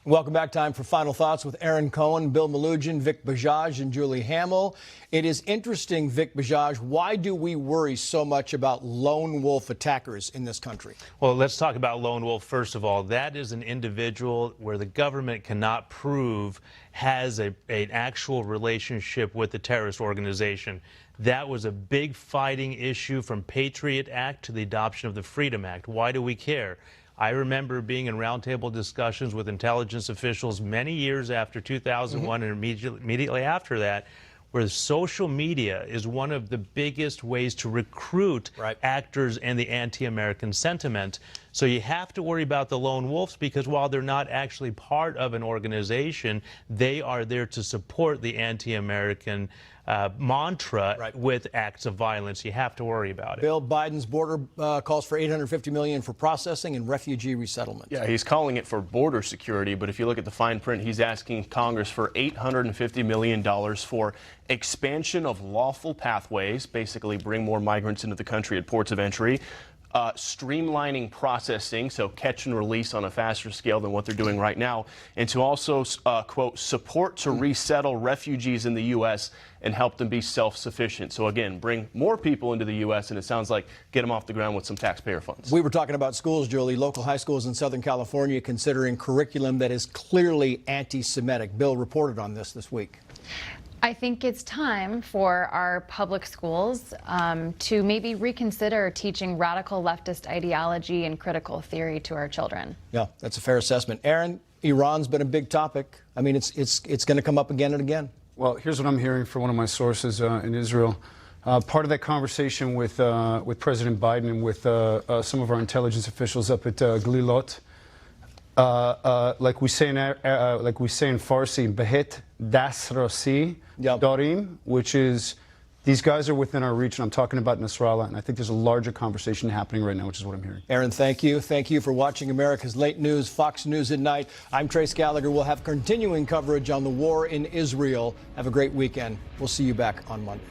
Welcome back. Time for Final Thoughts with Aaron Cohen, Bill Melugin, Vikas Bajaj, and Julie Hamill. It is interesting, Vikas Bajaj, why do we worry so much about lone wolf attackers in this country? Well, let's talk about lone wolf first of all. That is an individual where the government cannot prove has an actual relationship with the terrorist organization. That was a big fighting issue from Patriot Act to the adoption of the Freedom Act. Why do we care? I remember being in roundtable discussions with intelligence officials many years after 2001 and immediately after that, where social media is one of the biggest ways to recruit actors and the anti-American sentiment. So you have to worry about the lone wolves because while they're not actually part of an organization, they are there to support the anti-American mantra with acts of violence. You have to worry about it. Bill, Biden's border calls for $850 million for processing and refugee resettlement. Yeah, he's calling it for border security, but if you look at the fine print, he's asking Congress for $850 million for expansion of lawful pathways, basically bring more migrants into the country at ports of entry, streamlining processing, so catch and release on a faster scale than what they're doing right now, and to also, quote, support to resettle refugees in the U.S. and help them be self-sufficient. So again, bring more people into the U.S. and it sounds like get them off the ground with some taxpayer funds. We were talking about schools, Julie, local high schools in Southern California considering curriculum that is clearly anti-Semitic. Bill reported on this week. I think it's time for our public schools to maybe reconsider teaching radical leftist ideology and critical theory to our children. Yeah, that's a fair assessment. Aaron, Iran's been a big topic. I mean, it's going to come up again and again. Well, here's what I'm hearing from one of my sources in Israel. Part of that conversation with President Biden and with some of our intelligence officials up at Glilot, like we say in Farsi, Behet Das Rasi Darim, which is these guys are within our reach, and I'm talking about Nasrallah, and I think there's a larger conversation happening right now, which is what I'm hearing. Aaron, thank you. Thank you for watching America's Late News, Fox News at Night. I'm Trace Gallagher. We'll have continuing coverage on the war in Israel. Have a great weekend. We'll see you back on Monday.